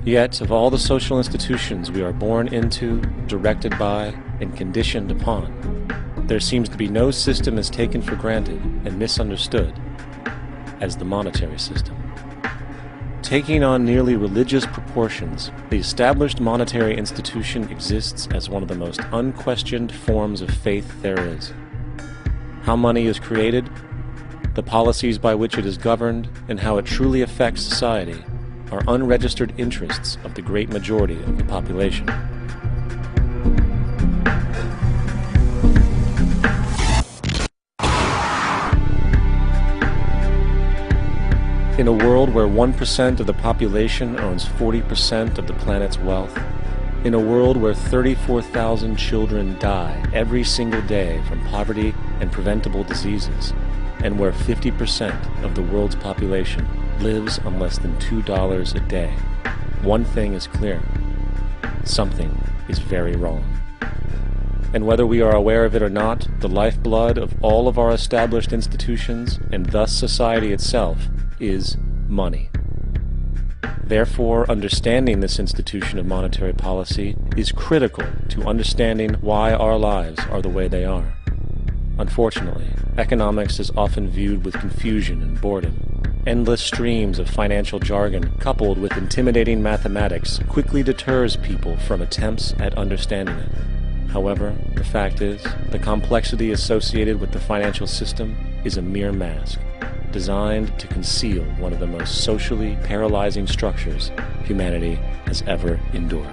Yet, of all the social institutions we are born into, directed by, and conditioned upon, there seems to be no system as taken for granted and misunderstood as the monetary system. Taking on nearly religious proportions, the established monetary institution exists as one of the most unquestioned forms of faith there is. How money is created, the policies by which it is governed, and how it truly affects society are unregistered interests of the great majority of the population. In a world where 1% of the population owns 40% of the planet's wealth, in a world where 34,000 children die every single day from poverty and preventable diseases, and where 50% of the world's population lives on less than $2 a day, one thing is clear: something is very wrong. And whether we are aware of it or not, the lifeblood of all of our established institutions, and thus society itself, is money. Therefore, understanding this institution of monetary policy is critical to understanding why our lives are the way they are. Unfortunately, economics is often viewed with confusion and boredom. Endless streams of financial jargon, coupled with intimidating mathematics, quickly deters people from attempts at understanding it. However, the fact is, the complexity associated with the financial system is a mere mask, designed to conceal one of the most socially paralyzing structures humanity has ever endured.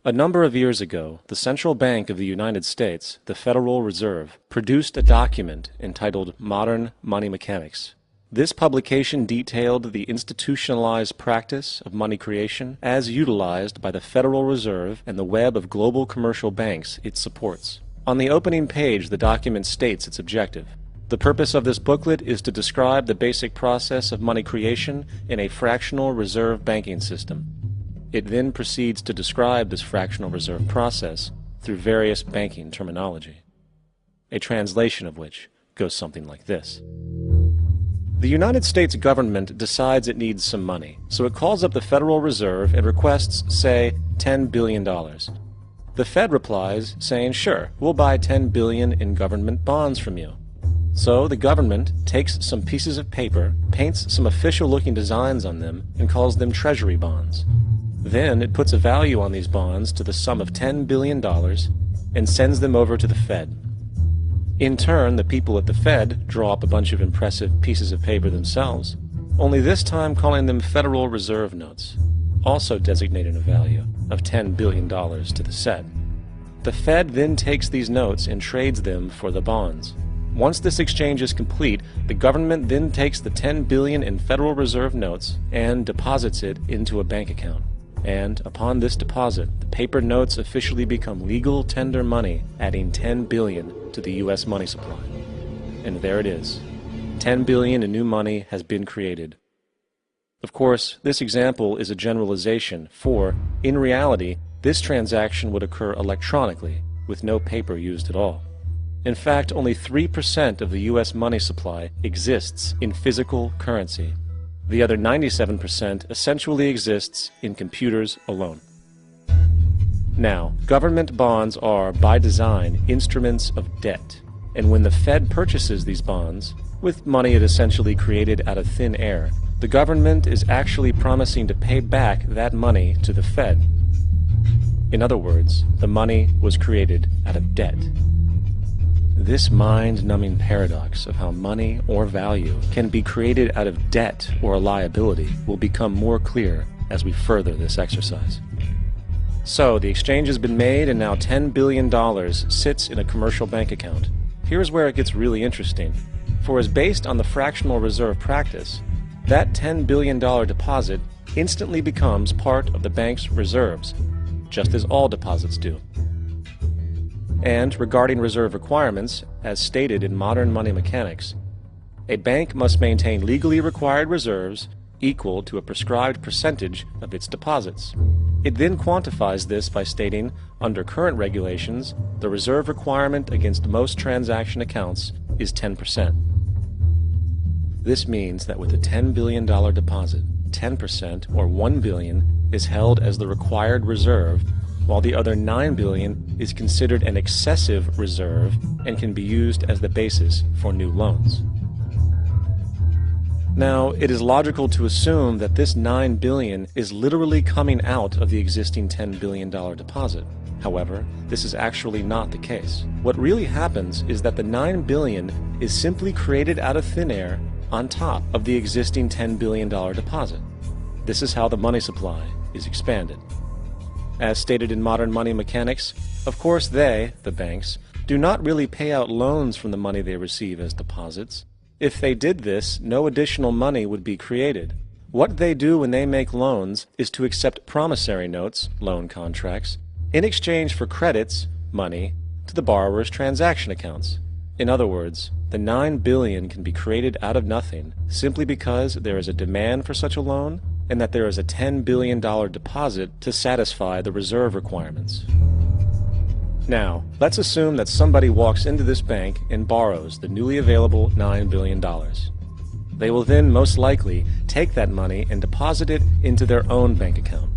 A number of years ago, the Central Bank of the United States, the Federal Reserve, produced a document entitled Modern Money Mechanics. This publication detailed the institutionalized practice of money creation as utilized by the Federal Reserve and the web of global commercial banks it supports. On the opening page, the document states its objective. The purpose of this booklet is to describe the basic process of money creation in a fractional reserve banking system. It then proceeds to describe this fractional reserve process through various banking terminology, a translation of which goes something like this. The United States government decides it needs some money, so it calls up the Federal Reserve and requests, say, $10 billion. The Fed replies, saying, sure, we'll buy $10 billion in government bonds from you. So the government takes some pieces of paper, paints some official-looking designs on them, and calls them treasury bonds. Then it puts a value on these bonds to the sum of $10 billion and sends them over to the Fed. In turn, the people at the Fed draw up a bunch of impressive pieces of paper themselves, only this time calling them Federal Reserve notes, also designating a value of $10 billion to the set. The Fed then takes these notes and trades them for the bonds. Once this exchange is complete, the government then takes the $10 billion in Federal Reserve notes and deposits it into a bank account. And upon this deposit, the paper notes officially become legal tender money, adding $10 billion to the U.S. money supply. And there it is. $10 billion in new money has been created. Of course, this example is a generalization, for, in reality, this transaction would occur electronically, with no paper used at all. In fact, only 3% of the U.S. money supply exists in physical currency. The other 97% essentially exists in computers alone. Now, government bonds are, by design, instruments of debt. And when the Fed purchases these bonds, with money it essentially created out of thin air, the government is actually promising to pay back that money to the Fed. In other words, the money was created out of debt. This mind-numbing paradox of how money or value can be created out of debt or a liability will become more clear as we further this exercise. So, the exchange has been made and now $10 billion sits in a commercial bank account. Here's where it gets really interesting. For as based on the fractional reserve practice, that $10 billion deposit instantly becomes part of the bank's reserves, just as all deposits do. And regarding reserve requirements, as stated in Modern Money Mechanics, A bank must maintain legally required reserves equal to a prescribed percentage of its deposits. It then quantifies this by stating, under current regulations, the reserve requirement against most transaction accounts is 10%. This means that with a $10 billion deposit, 10% or $1 billion is held as the required reserve, while the other $9 billion is considered an excessive reserve and can be used as the basis for new loans. Now, it is logical to assume that this $9 billion is literally coming out of the existing $10 billion deposit. However, this is actually not the case. What really happens is that the $9 billion is simply created out of thin air on top of the existing $10 billion deposit. This is how the money supply is expanded. As stated in modern money mechanics, of course they, the banks, do not really pay out loans from the money they receive as deposits. If they did this, no additional money would be created. What they do when they make loans is to accept promissory notes, loan contracts, in exchange for credits, money, to the borrower's transaction accounts. In other words, the $9 billion can be created out of nothing simply because there is a demand for such a loan and that there is a $10 billion deposit to satisfy the reserve requirements. Now, let's assume that somebody walks into this bank and borrows the newly available $9 billion. They will then most likely take that money and deposit it into their own bank account.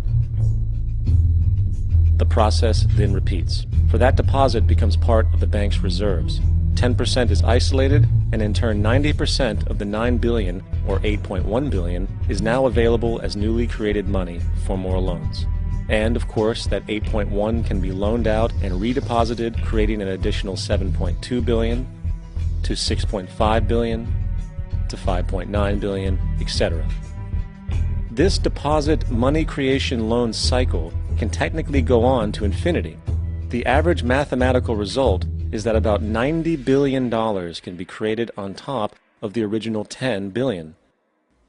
The process then repeats, for that deposit becomes part of the bank's reserves. 10% is isolated, and in turn 90% of the $9 billion, or $8.1 billion, is now available as newly created money for more loans. And, of course, that 8.1 can be loaned out and redeposited, creating an additional 7.2 billion, to 6.5 billion, to 5.9 billion, etc. This deposit money creation loan cycle can technically go on to infinity. The average mathematical result is that about $90 billion can be created on top of the original $10 billion.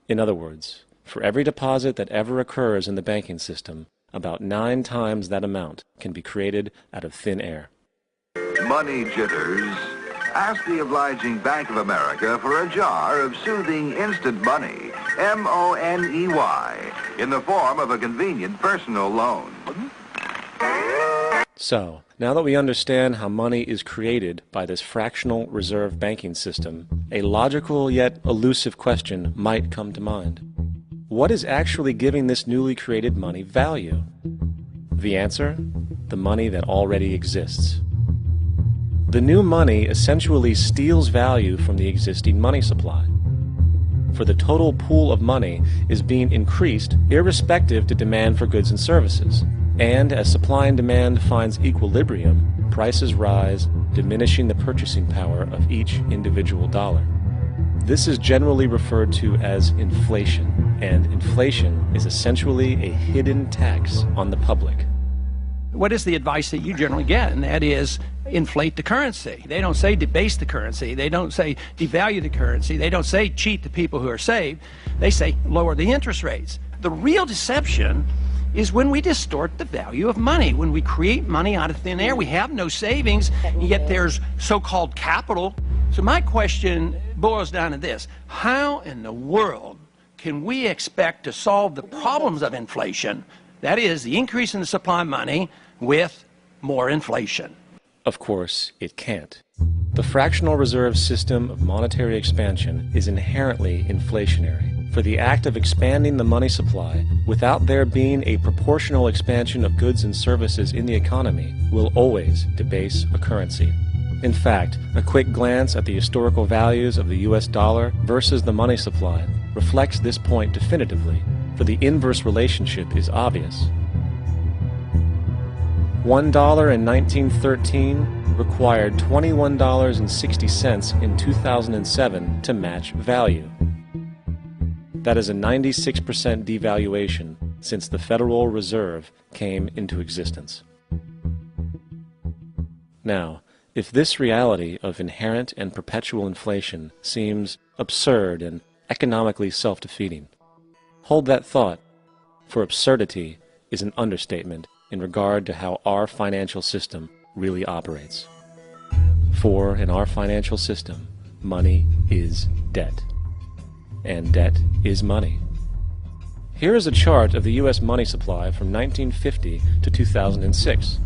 In other words, for every deposit that ever occurs in the banking system, about 9 times that amount can be created out of thin air. Money jitters? Ask the obliging Bank of America for a jar of soothing instant money, M-O-N-E-Y, in the form of a convenient personal loan. So, now that we understand how money is created by this fractional reserve banking system, a logical yet elusive question might come to mind. What is actually giving this newly created money value? The answer? The money that already exists. The new money essentially steals value from the existing money supply. For the total pool of money is being increased irrespective to demand for goods and services. And as supply and demand finds equilibrium, prices rise, diminishing the purchasing power of each individual dollar. This is generally referred to as inflation, and inflation is essentially a hidden tax on the public. What is the advice that you generally get? And that is, inflate the currency. They don't say debase the currency. They don't say devalue the currency. They don't say cheat the people who are saved. They say lower the interest rates. The real deception is when we distort the value of money. When we create money out of thin air, we have no savings, yet there's so-called capital. So my question boils down to this: how in the world can we expect to solve the problems of inflation, that is, the increase in the supply of money, with more inflation? Of course, it can't. The fractional reserve system of monetary expansion is inherently inflationary. For the act of expanding the money supply, without there being a proportional expansion of goods and services in the economy, will always debase a currency. In fact, a quick glance at the historical values of the US dollar versus the money supply reflects this point definitively, for the inverse relationship is obvious. $1 in 1913 required $21.60 in 2007 to match value. That is a 96% devaluation since the Federal Reserve came into existence. Now, if this reality of inherent and perpetual inflation seems absurd and economically self-defeating, hold that thought, for absurdity is an understatement in regard to how our financial system really operates. For in our financial system, money is debt. And debt is money. Here is a chart of the U.S. money supply from 1950 to 2006.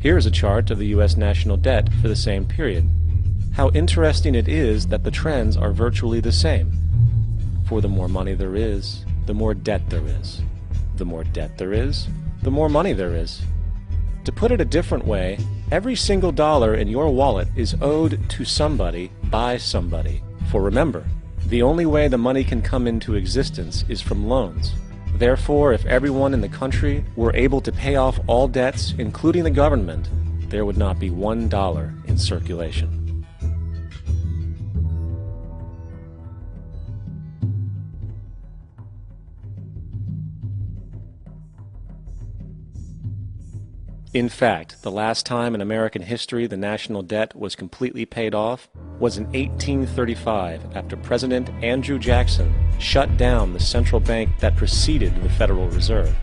Here is a chart of the U.S. national debt for the same period. How interesting it is that the trends are virtually the same. For the more money there is, the more debt there is. The more debt there is, the more money there is. To put it a different way, every single dollar in your wallet is owed to somebody by somebody. For remember, the only way the money can come into existence is from loans. Therefore, if everyone in the country were able to pay off all debts, including the government, there would not be $1 in circulation. In fact, the last time in American history the national debt was completely paid off was in 1835 after President Andrew Jackson shut down the central bank that preceded the Federal Reserve.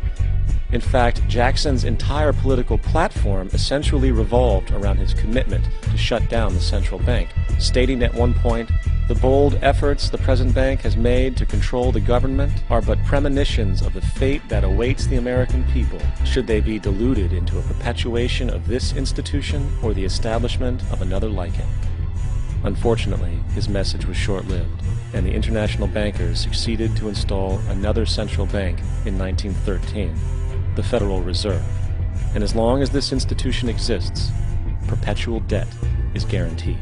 In fact, Jackson's entire political platform essentially revolved around his commitment to shut down the central bank, stating at one point, "The bold efforts the present bank has made to control the government are but premonitions of the fate that awaits the American people, should they be deluded into a perpetuation of this institution or the establishment of another like it." Unfortunately, his message was short-lived, and the international bankers succeeded to install another central bank in 1913, the Federal Reserve. And as long as this institution exists, perpetual debt is guaranteed.